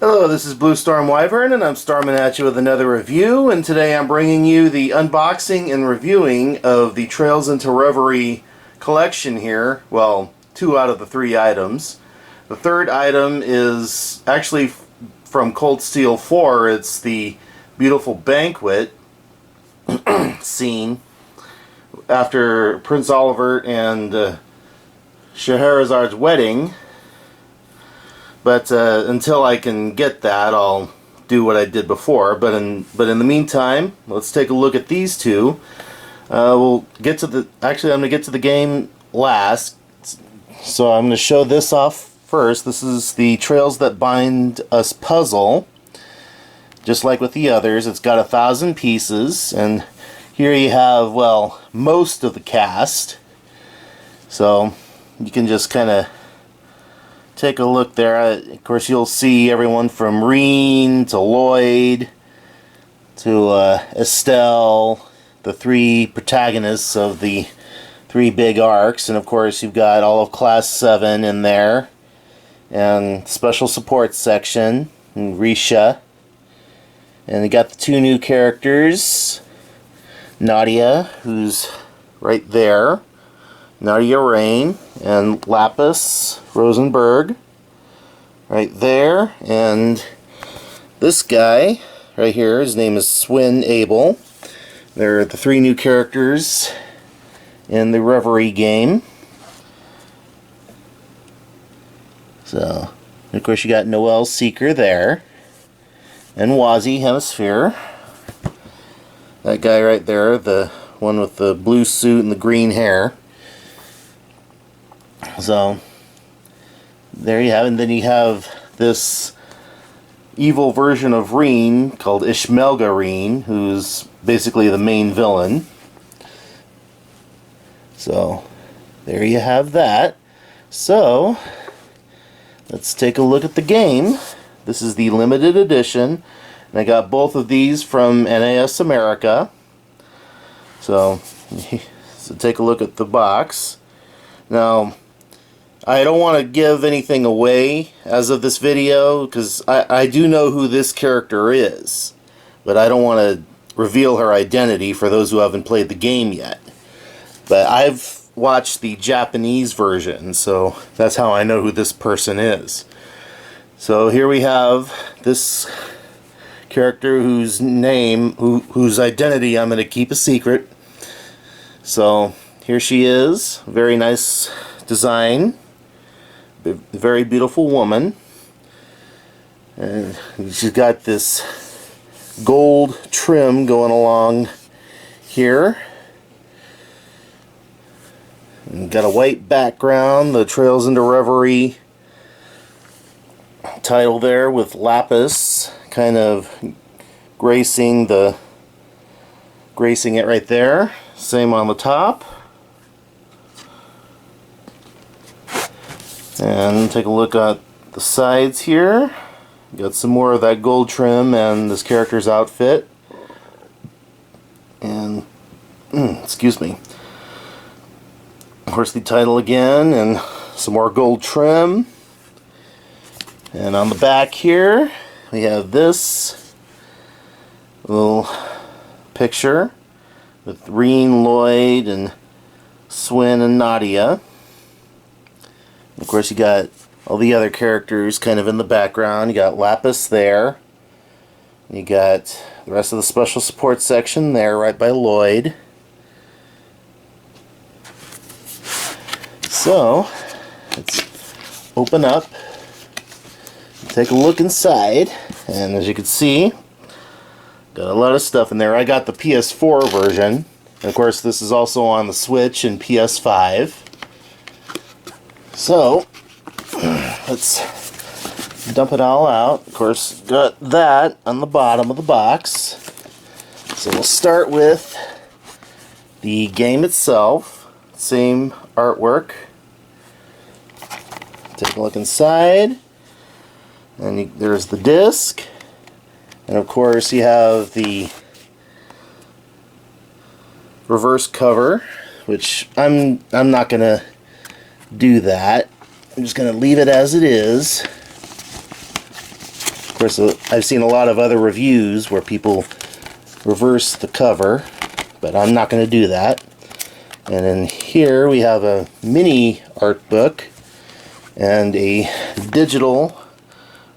Hello, this is Blue Storm Wyvern, and I'm storming at you with another review, and today I'm bringing you the unboxing and reviewing of the Trails into Reverie collection here. Well, 2 out of the 3 items. The third item is actually from Cold Steel 4. It's the beautiful banquet scene after Prince Oliver and Scheherazad's wedding. But until I can get that, I'll do what I did before. But in the meantime, let's take a look at these two. We'll get to the. Actually, I'm going to get to the game last. So I'm going to show this off first. This is the Trails That Bind Us puzzle. Just like with the others, it's got 1,000 pieces, and here you have, well, most of the cast. So you can just kind of take a look there. Of course, you'll see everyone from Reen to Lloyd to Estelle, the 3 protagonists of the 3 big arcs, and of course you've got all of Class 7 in there, and special support section, and Risha, and you got the 2 new characters, Nadia, who's right there, Nadia Rain, and Lapis Rosenberg right there, and this guy right here, his name is Swin Abel. They're the 3 new characters in the Reverie game. So, and of course you got Noel Seeker there, and Wazi Hemisphere. That guy right there, the one with the blue suit and the green hair. So there you have it. And then you have this evil version of Reen called Ishmelga Reen, who's basically the main villain. So there you have that. So let's take a look at the game. This is the limited edition, and I got both of these from NAS America. So take a look at the box. Now, I don't want to give anything away as of this video, because I do know who this character is, but I don't want to reveal her identity for those who haven't played the game yet. But I've watched the Japanese version, so that's how I know who this person is. So here we have this character whose name, whose identity I'm going to keep a secret. So here she is, very nice design. Very beautiful woman, and she's got this gold trim going along here, and got a white background, the Trails into Reverie title there with Lapis kind of gracing it right there. Same on the top. And take a look at the sides here. Got some more of that gold trim and this character's outfit. And, excuse me. Of course, the title again, and some more gold trim. And on the back here, we have this little picture with Reen, Lloyd, and Swin and Nadia. Of course, you got all the other characters kind of in the background. You got Lapis there. You got the rest of the special support section there right by Lloyd. So, let's open up and take a look inside. And as you can see, got a lot of stuff in there. I got the PS4 version. And of course, this is also on the Switch and PS5. So, let's dump it all out. Of course, got that on the bottom of the box. So we'll start with the game itself. Same artwork. Take a look inside. And there's the disc. And of course, you have the reverse cover, which I'm not going to do that. I'm just going to leave it as it is. Of course, I've seen a lot of other reviews where people reverse the cover, but I'm not going to do that. And then here we have a mini art book and a digital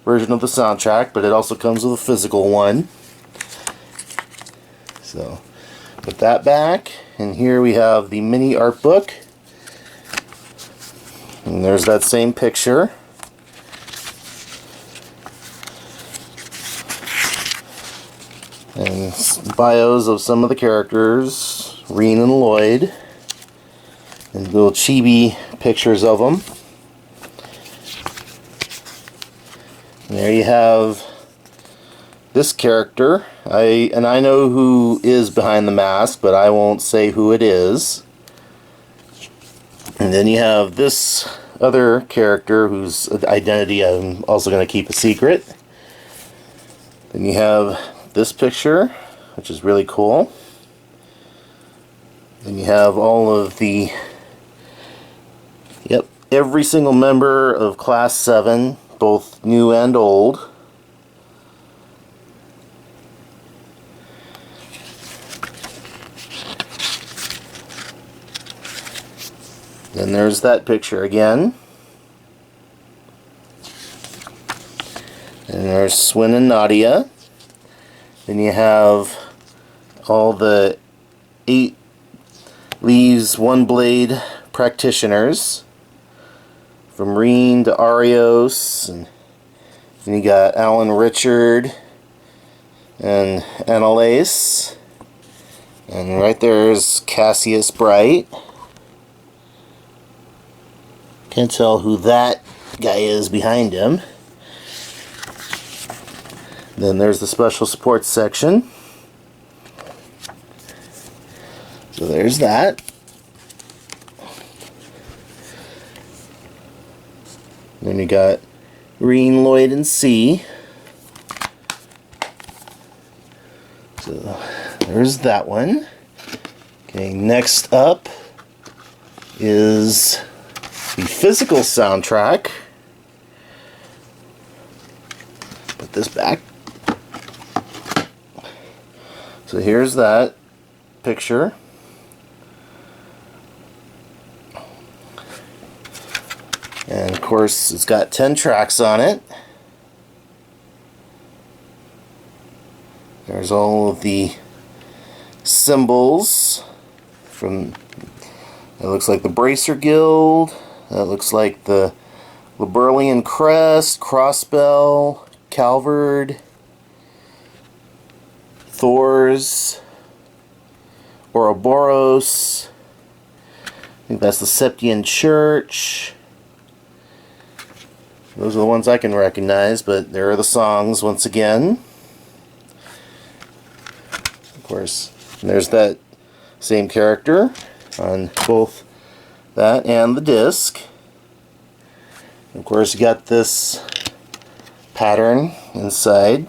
version of the soundtrack, but it also comes with a physical one. So put that back, and here we have the mini art book, and there's that same picture. And bios of some of the characters, Reen and Lloyd, and little chibi pictures of them. And there you have this character. I know who is behind the mask, but I won't say who it is. And then you have this other character whose identity I'm also going to keep a secret. Then you have this picture, which is really cool. Then you have all of the, every single member of Class 7, both new and old. Then there's that picture again. And there's Swin and Nadia. Then you have all the 8 Leaves One Blade practitioners, from Reen to Arios, and then you got Alan Richard and Annalise, and right there's Cassius Bright. Can't tell who that guy is behind him. Then there's the special support section. So there's that. Then you got Reen, Lloyd, and C. So there's that one. Okay, next up is the physical soundtrack. Put this back. So here's that picture. And of course it's got 10 tracks on it. There's all of the symbols from, it looks like the Bracer Guild, that looks like the Liberlian Crest, Crossbell, Calvard, Thor's, Ouroboros. I think that's the Septian Church. Those are the ones I can recognize, but there are the songs once again. Of course, there's that same character on both that and the disc. Of course, you got this pattern inside.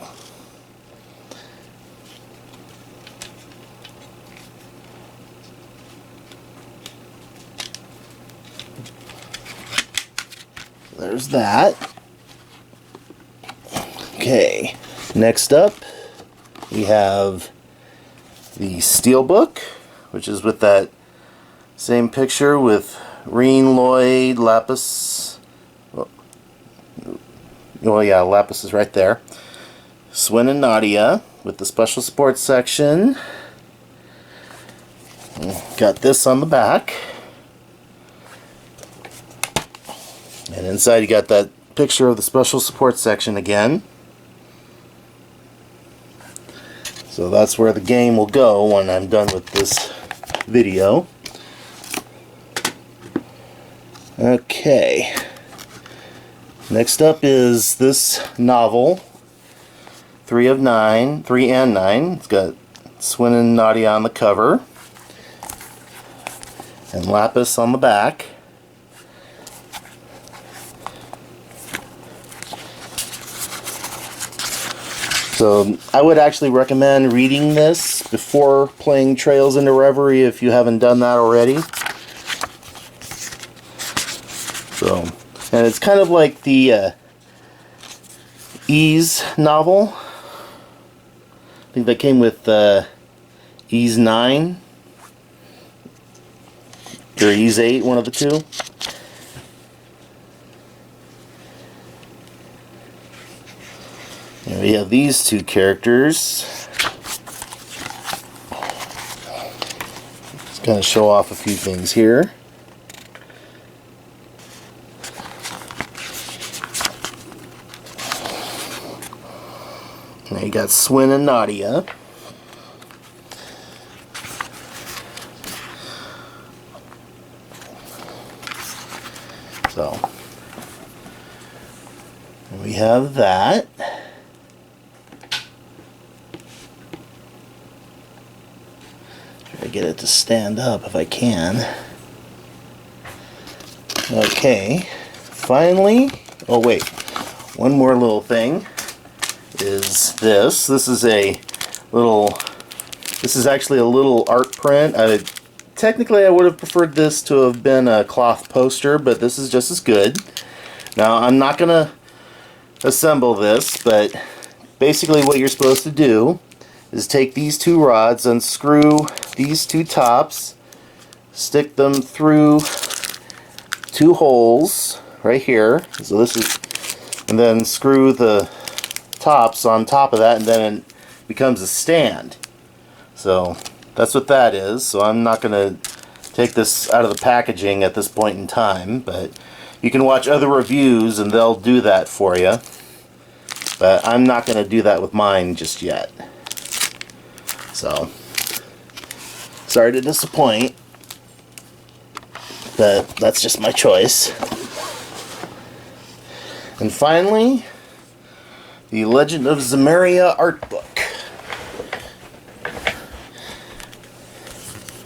There's that. Okay, next up we have the Steelbook, which is with that same picture with Reen, Lloyd, Lapis. Well, yeah, Lapis is right there. Swin and Nadia with the special sports section. Got this on the back. And inside you got that picture of the special support section again. So that's where the game will go when I'm done with this video. Okay. Next up is this novel, 3 and 9. It's got Swin and Nadia on the cover, and Lapis on the back. So I would actually recommend reading this before playing Trails into Reverie if you haven't done that already. So, and it's kind of like the Ease novel. I think that came with Ease 9 or Ease 8, one of the two. And we have these two characters. Let's kind of show off a few things here. Now you got Swin and Nadia. So, and we have that. Try to get it to stand up if I can. Okay, finally, oh wait, one more little thing is this. This is actually a little art print. Technically I would have preferred this to have been a cloth poster, but this is just as good. Now I'm not gonna assemble this, but basically what you're supposed to do is take these two rods, unscrew these two tops, stick them through two holes right here. So this is, and then screw the tops on top of that, and then it becomes a stand. So that's what that is. So I'm not going to take this out of the packaging at this point in time, but you can watch other reviews and they'll do that for you. But I'm not going to do that with mine just yet. So sorry to disappoint, but that's just my choice. And finally, the Legend of Zamaria art book.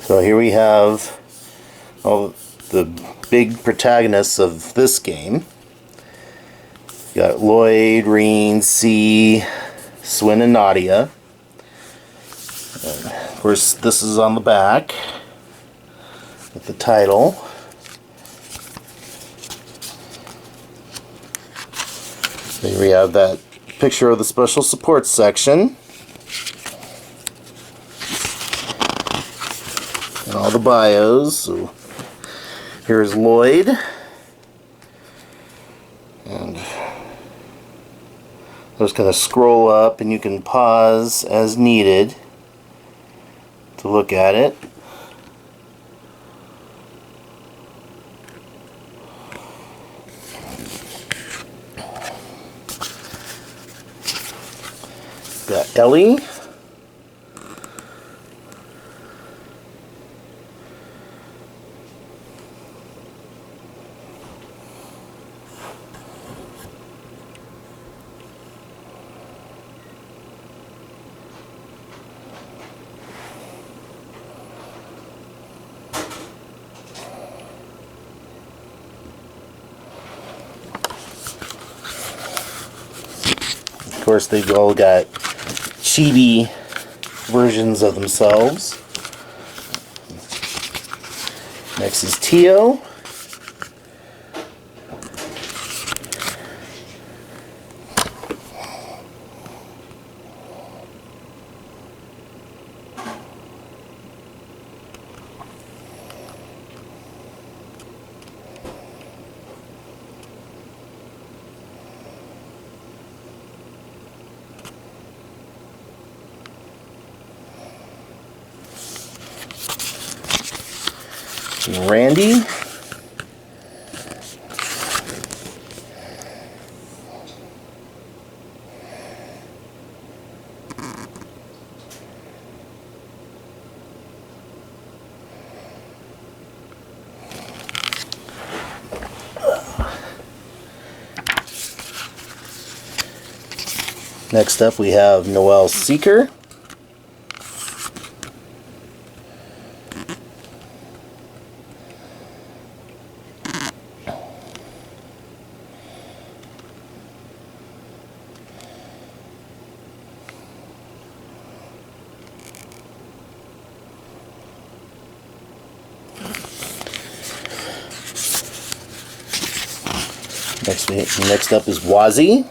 So here we have all the big protagonists of this game. You got Lloyd, Reen, C, Swin, and Nadia. And of course, this is on the back with the title. Here we have that picture of the special support section. And all the bios. So here's Lloyd. And I'm just going to scroll up, and you can pause as needed to look at it. Got Ellie. Of course, they've all got chibi versions of themselves. Next is Tio. Randy. Next up we have Noelle Seeker. Next up is Wazzy.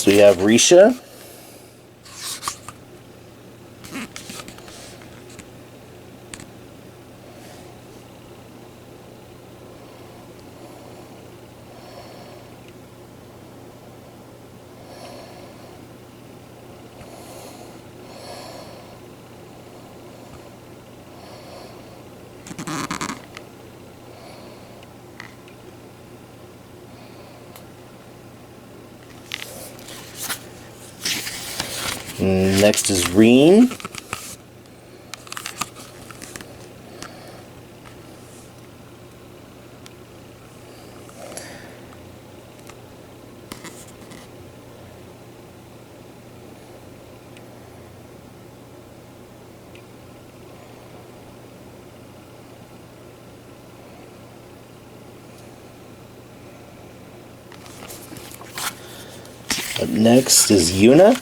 Next we have Risha. Next is Reen. Up next is Yuna.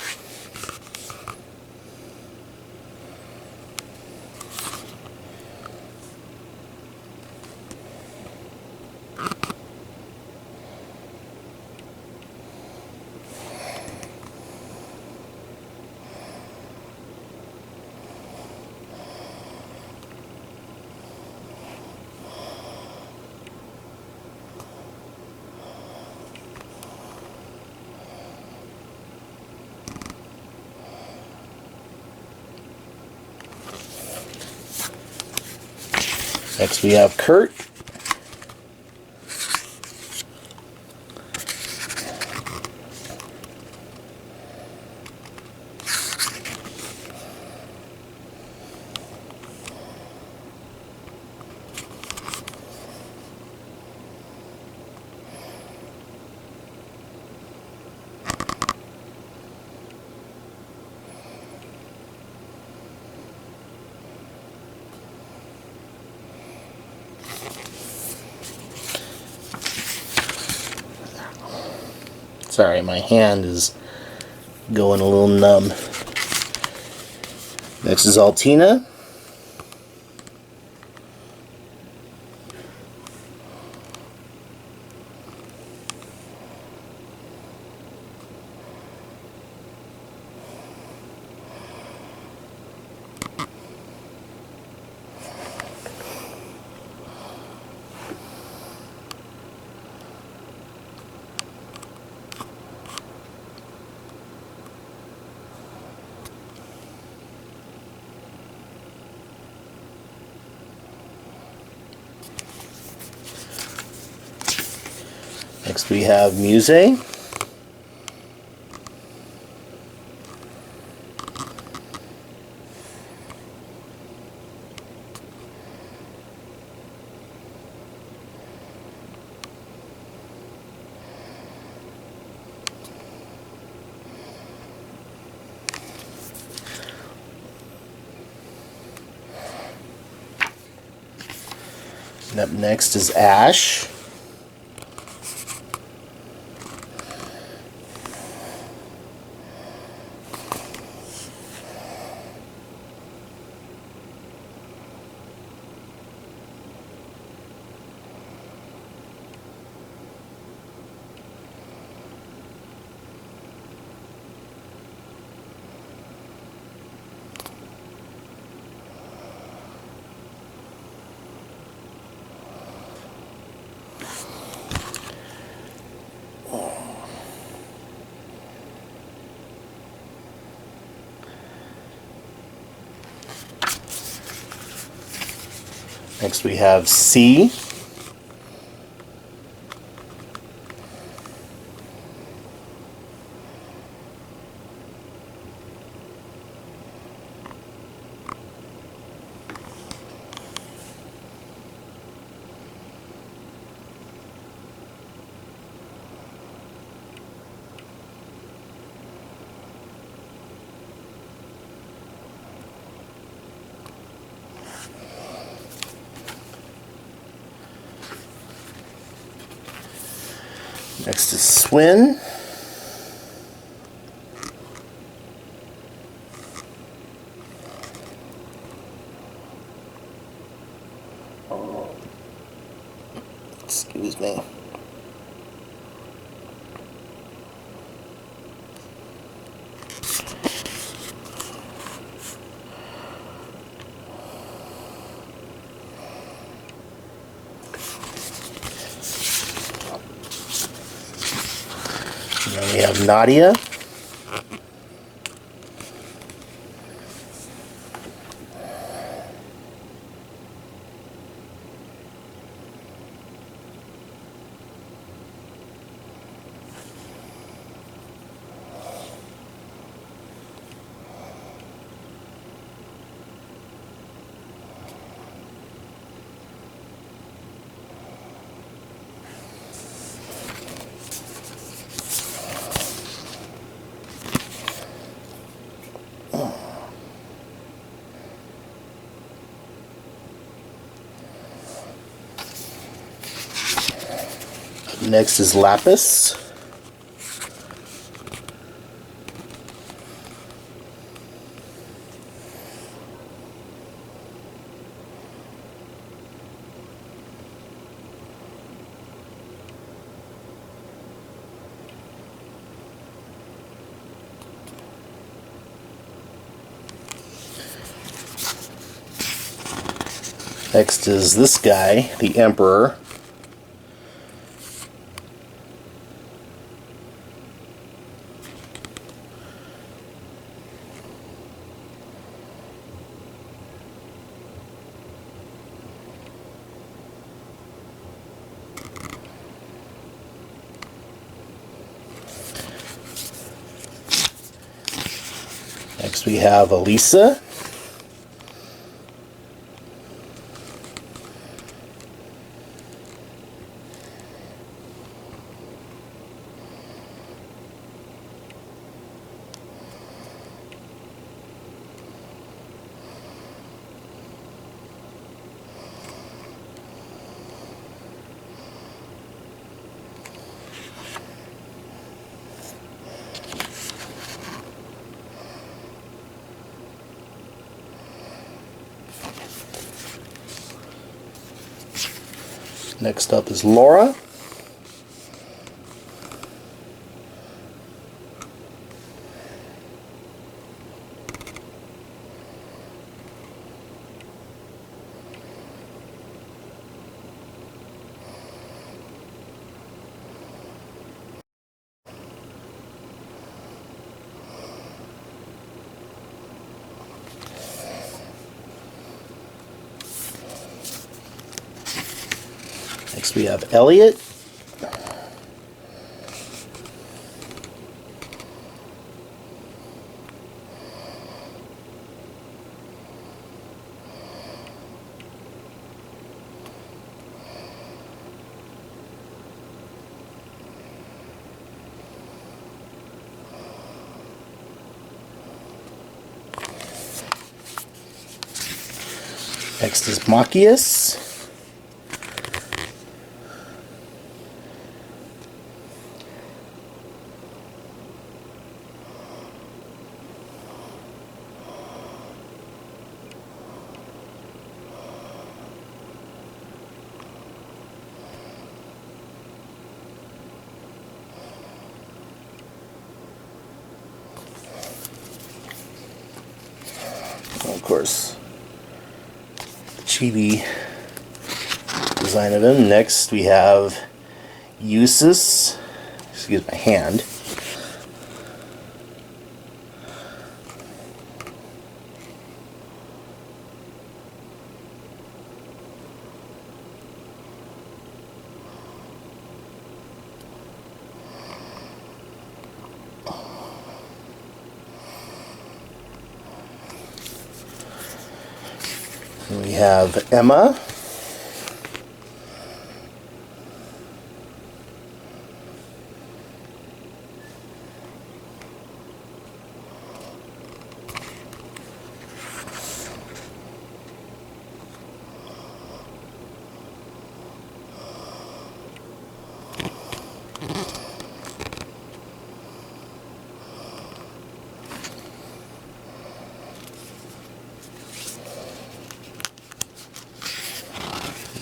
Next we have Kurt. Sorry, my hand is going a little numb. Next is Altina. Next we have Muse. And up next is Ash. Next we have C. Next is Swin. Excuse me. We have Nadia. Next is Lapis. Next is this guy, the Emperor. Next we have Elisa. Next up is Laura. Next we have Elliot. Next is Machias. Of course, the chibi design of him. Next we have Eustace. Excuse my hand. We have Emma.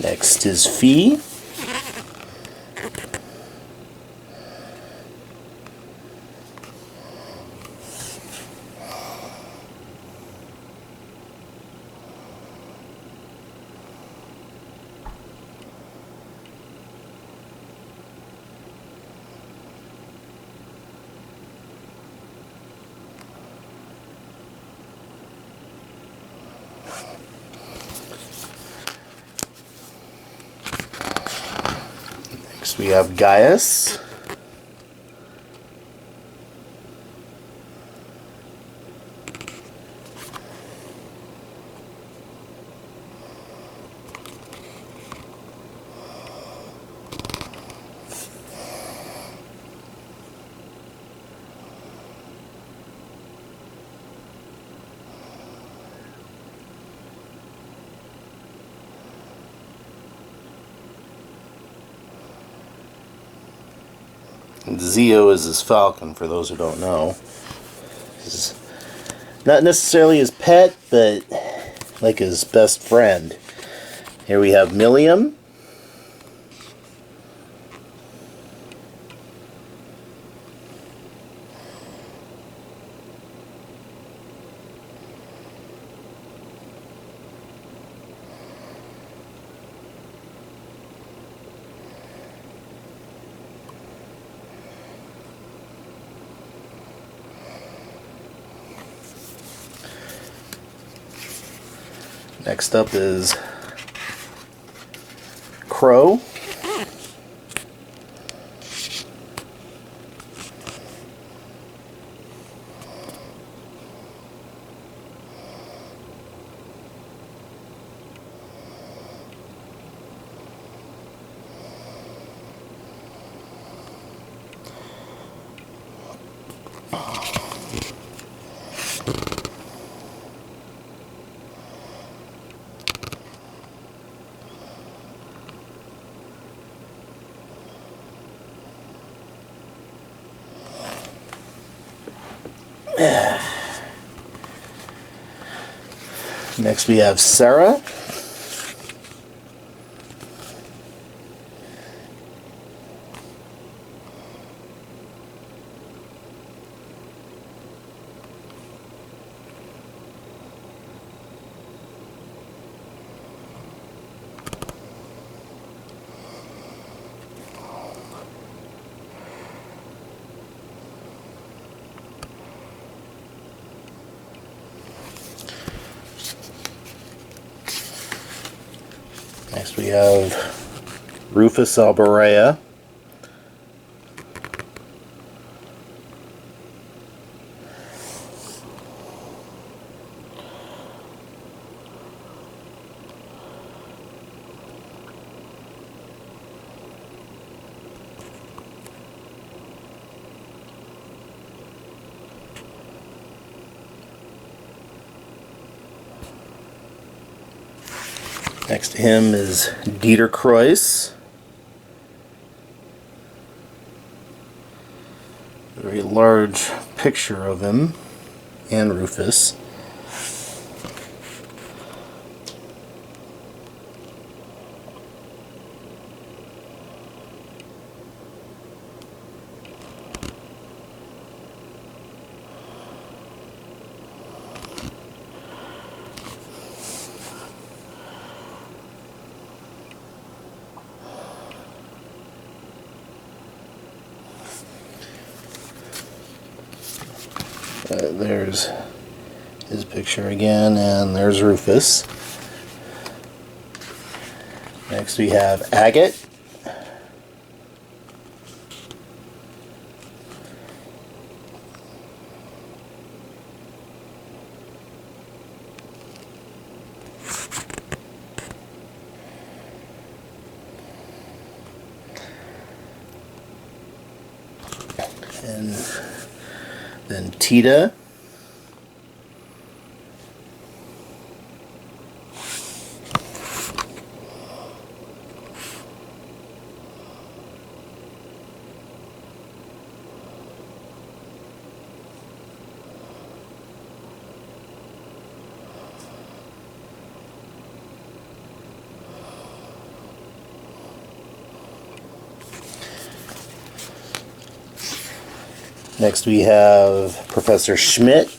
Next is Fee. We have Gaius. Zeo is his falcon, for those who don't know. This is not necessarily his pet, but like his best friend. Here we have Millium. Next up is Crow. Next we have Sarah. Next we have Rufus Alborea. Next to him is Dieter Kreuss. A very large picture of him and Rufus. There's his picture again, and there's Rufus. Next we have Agate. And then Tita. Next we have Professor Schmidt.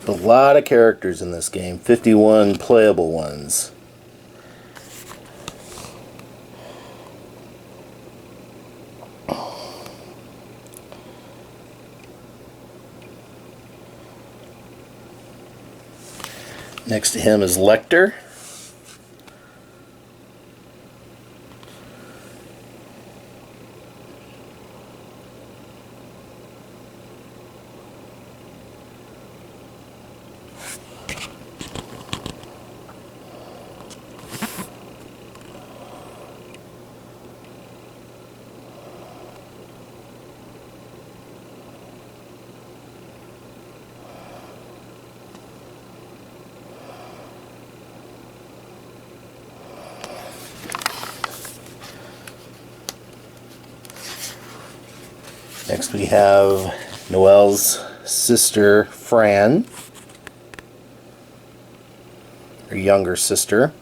A lot of characters in this game, 51 playable ones. Next to him is Lecter. Next we have Noelle's sister, Fran, her younger sister.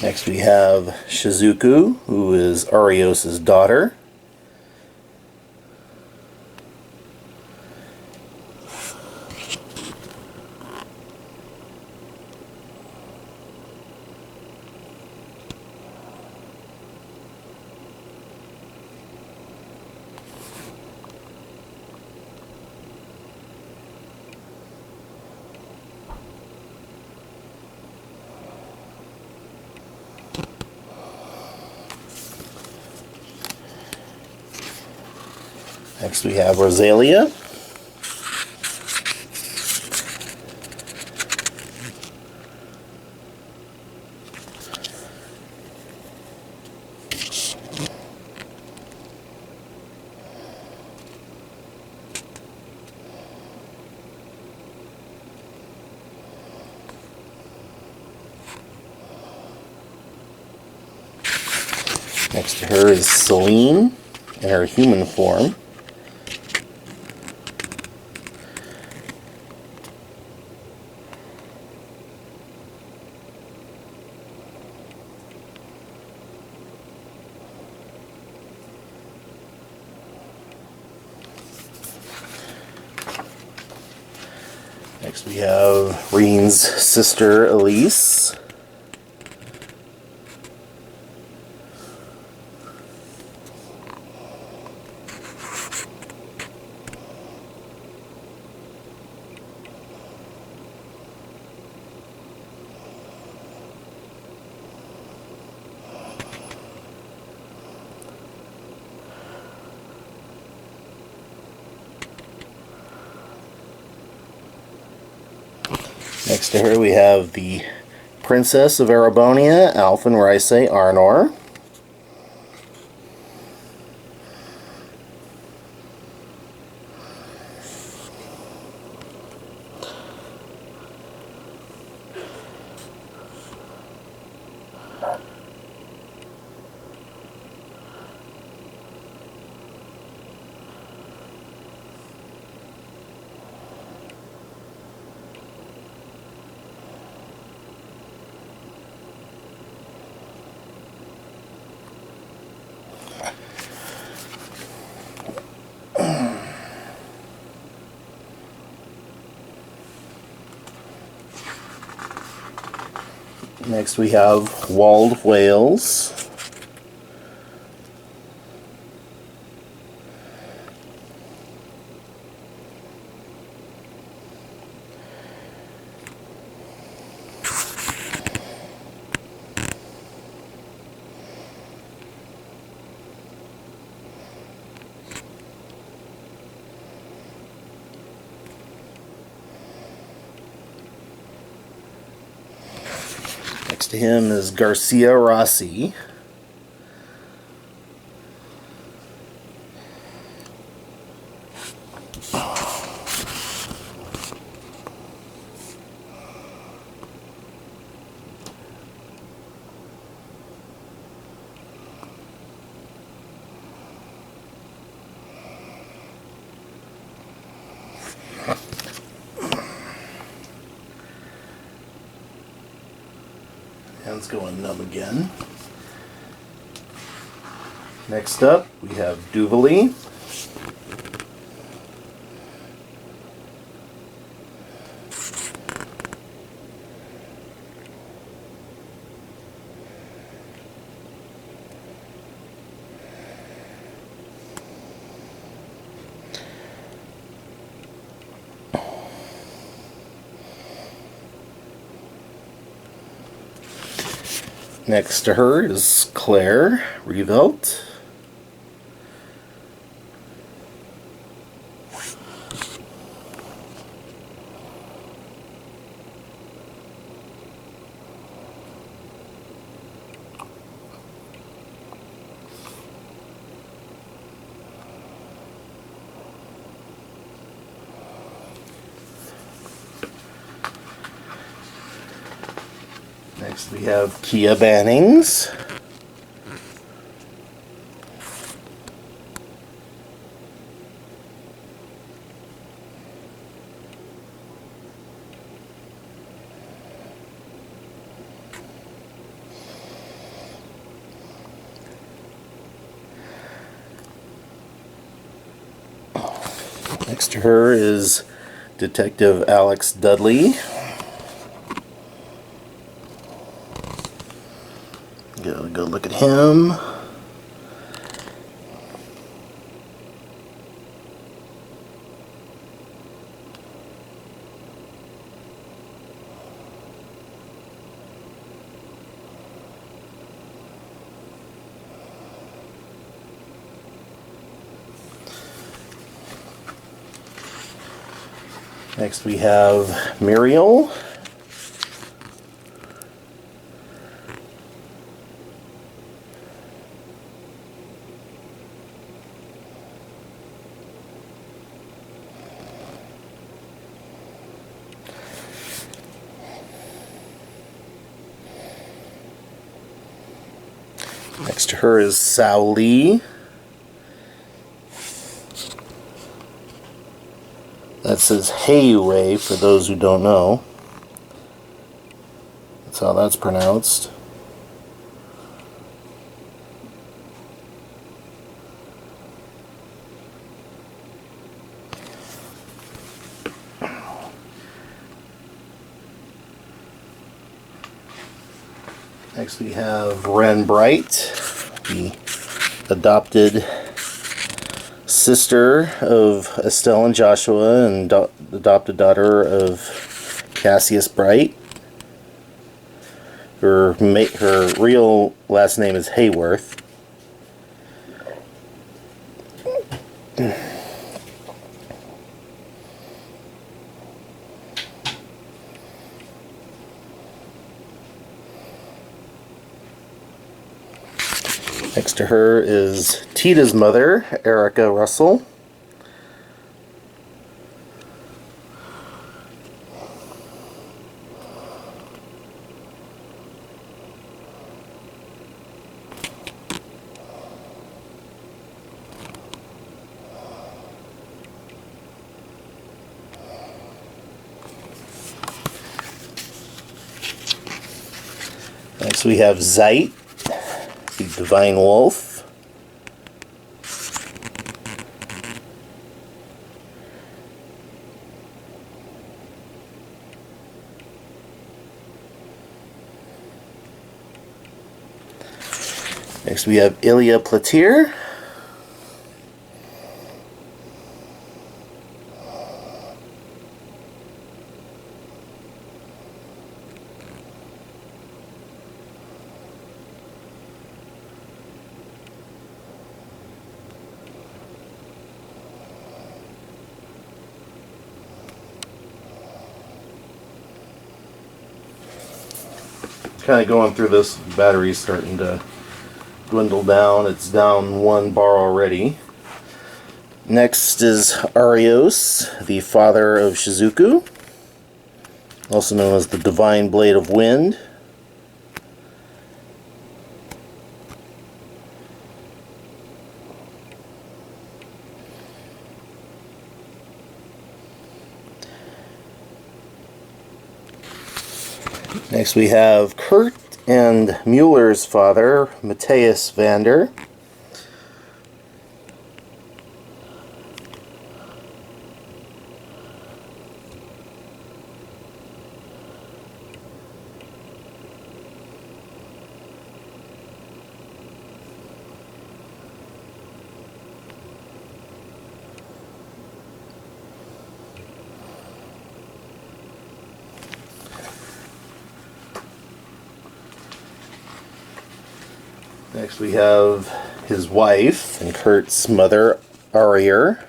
Next we have Shizuku, who is Arios' daughter. Next we have Rosalia. Next to her is Celine in her human form. Next we have Reen's sister, Elise. Next to her we have the Princess of Arabonia, Alphen Rice Arnor. Next we have Walled Whales. Next to him is Garcia Rossi. Hand's going numb again. Next up, we have Duvali. Next to her is Claire Revelt. Next we have Kia Bannings. Next to her is Detective Alex Dudley. Go look at him. Next we have Muriel. Next to her is Sao Lee. That says Hayway for those who don't know. That's how that's pronounced. Next we have Ren Bright, the adopted sister of Estelle and Joshua and adopted daughter of Cassius Bright. Her real last name is Hayworth. Next to her is Tita's mother, Erica Russell. Next we have Zeit, the Divine Wolf. Next we have Ilya Platir. Kind of going through this, battery's starting to dwindle down. It's down 1 bar already. Next is Arios, the father of Shizuku, also known as the Divine Blade of Wind. Next we have Kurt and Mueller's father, Matthias Vander. Next we have his wife and Kurt's mother, Arier.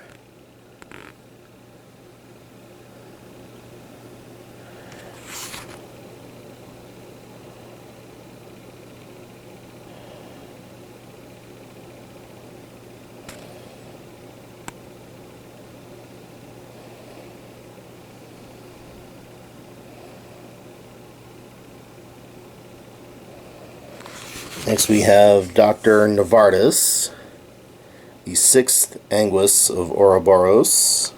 Next we have Dr. Novartis, the 6th Anguis of Ouroboros.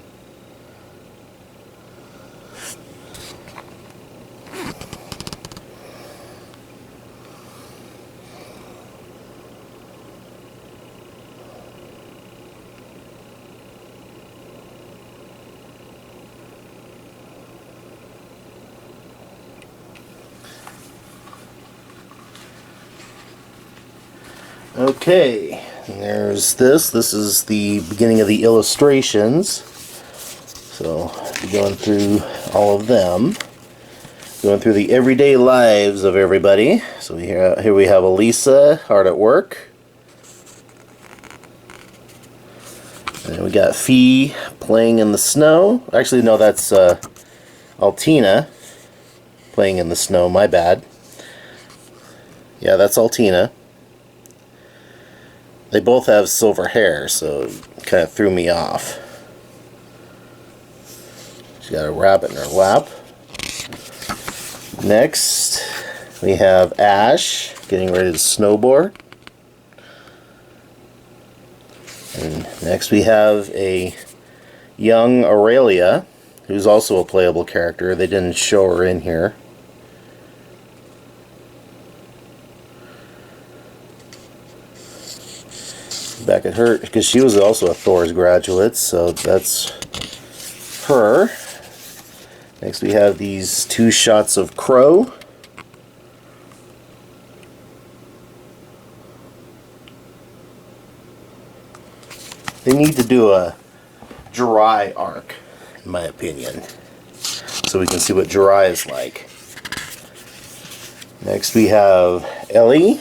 Okay, and there's this. This is the beginning of the illustrations. So, we're going through all of them. Going through the everyday lives of everybody. So here we have Elisa, hard at work. And we got Fee playing in the snow. Actually, no, that's Altina playing in the snow. My bad. Yeah, that's Altina. They both have silver hair, so it kind of threw me off. She's got a rabbit in her lap. Next, we have Ash getting ready to snowboard. And next we have a young Aurelia, who's also a playable character. They didn't show her in here. Back at her, because she was also a Thor's graduate, so that's her. Next we have these 2 shots of Crow. They need to do a Jirai arc, in my opinion, so we can see what Jirai is like. Next we have Ellie.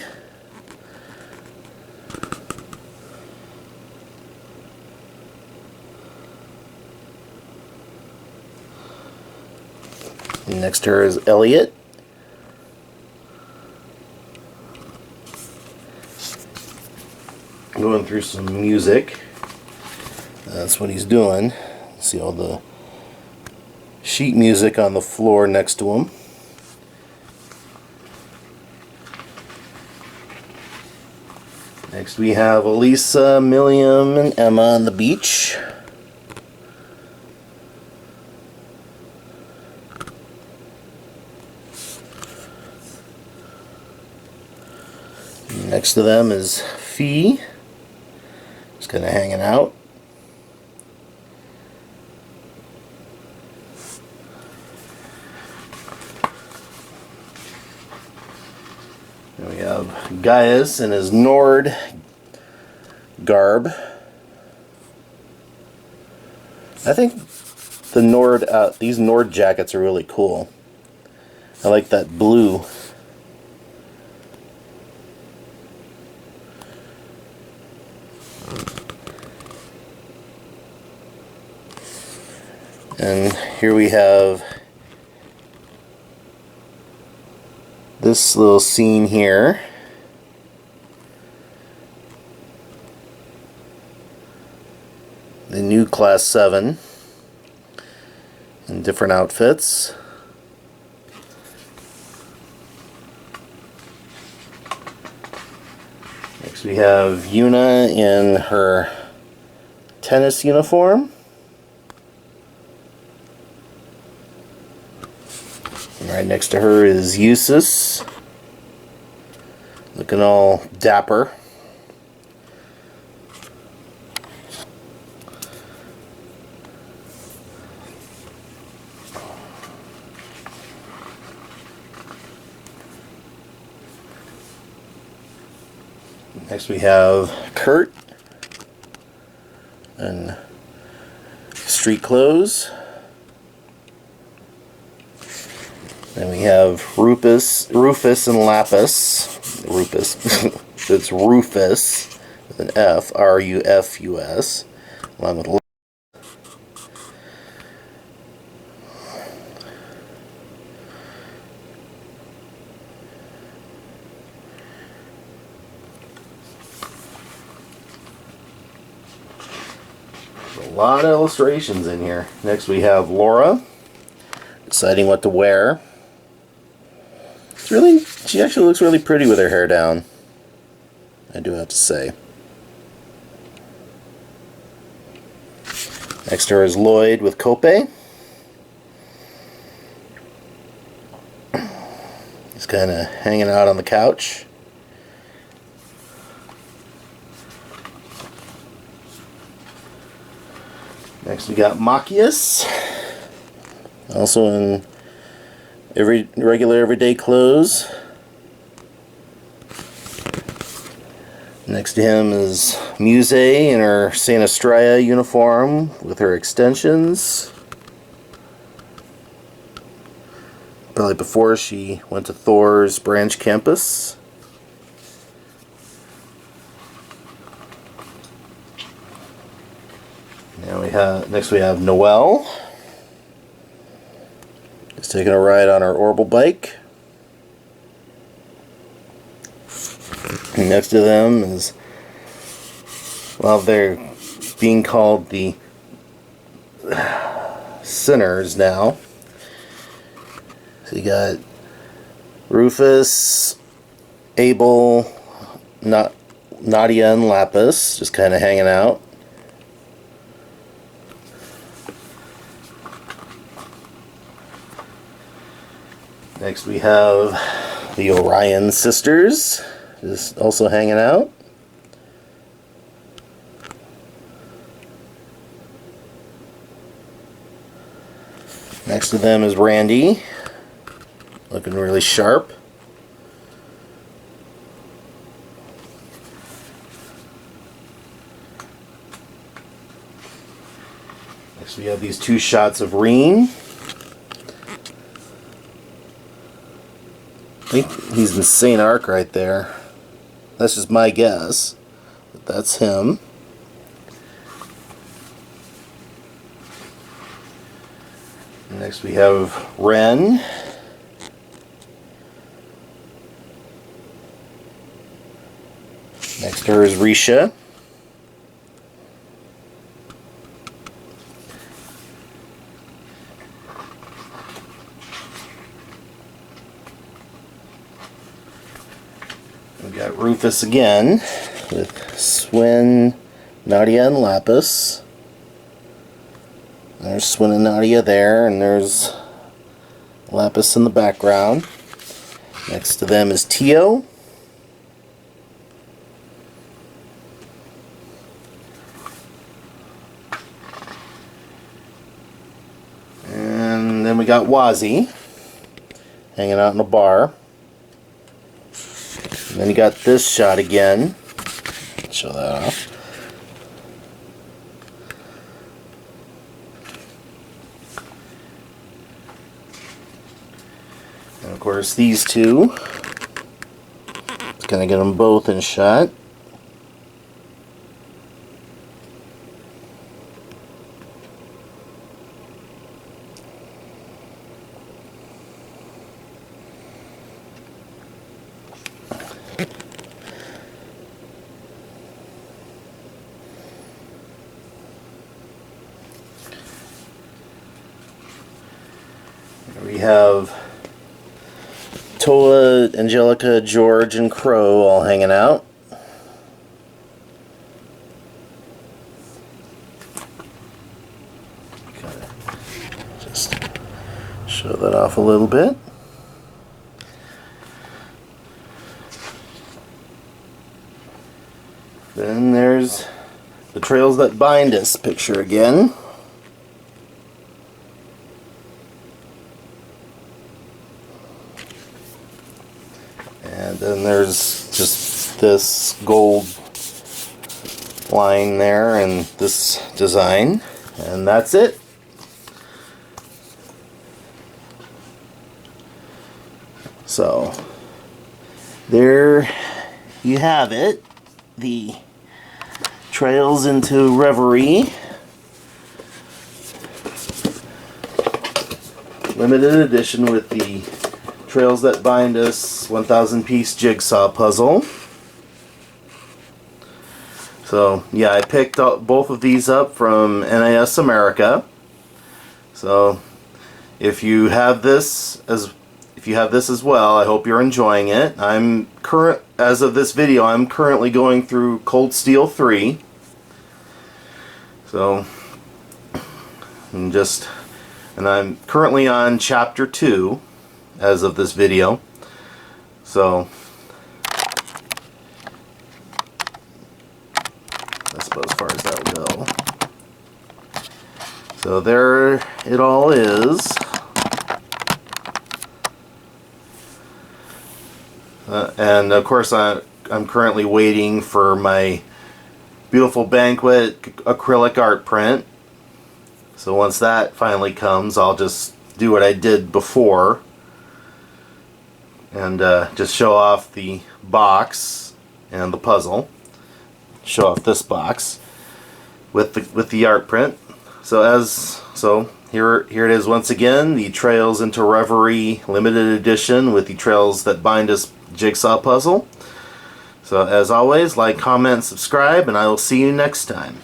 Next to her is Elliot. Going through some music. That's what he's doing. See all the sheet music on the floor next to him. Next we have Elisa, Milliam, and Emma on the beach. Next to them is Fee, just kind of hanging out. And we have Gaius in his Nord garb. I think the Nord, these Nord jackets are really cool. I like that blue. And here we have this little scene here. The new Class 7 in different outfits. Next we have Yuna in her tennis uniform. Right next to her is Eustace, looking all dapper. Next we have Kurt in street clothes. Then we have Rufus and Lapis. Rufus. It's Rufus with an F, R-U-F-U-S, along with a lot of illustrations in here. Next we have Laura deciding what to wear. She actually looks really pretty with her hair down. I do have to say. Next to her is Lloyd with Cope. He's kind of hanging out on the couch. Next we got Machias, also in regular everyday clothes. Next to him is Muse in her Saint Estrella uniform with her extensions. Probably before she went to Thor's branch campus. Next we have Noelle. She's taking a ride on her Orbital bike. And next to them is, well, they're being called the Sinners now. So you got Rufus, Abel, Nadia, and Lapis just kind of hanging out. Next we have the Orion sisters, just also hanging out. Next to them is Randy, looking really sharp. Next we have these two shots of Reen. I think he's in St. Arc right there. That's just my guess, but that's him. Next we have Ren. Next to her is Risha. We got Rufus again with Swin, Nadia, and Lapis. There's Swin and Nadia there, and there's Lapis in the background. Next to them is Tio. And then we got Wazi hanging out in a bar. And then you got this shot again. Show that off. And of course these two. Just gonna get them both in shot. We have Tola, Angelica, George, and Crow all hanging out. Just show that off a little bit. Then there's the Trails That Bind Us picture again. And then there's just this gold line there and this design. And that's it. So, there you have it. The Trails into Reverie limited edition with the Trails That Bind Us 1,000 piece jigsaw puzzle. So yeah, I picked up both of these up from NIS America. So if you have this as well, I hope you're enjoying it. I'm as of this video, I'm currently going through Cold Steel 3. So, and I'm currently on chapter 2 as of this video. So, that's about as far as that'll go. So there it all is. And of course I'm currently waiting for my beautiful Banquet acrylic art print. So once that finally comes, I'll just do what I did before and just show off the box and the puzzle. Show off this box with the art print. So here it is once again, the Trails into Reverie limited edition with the Trails That Bind Us jigsaw puzzle. So as always, like, comment, subscribe, and I will see you next time.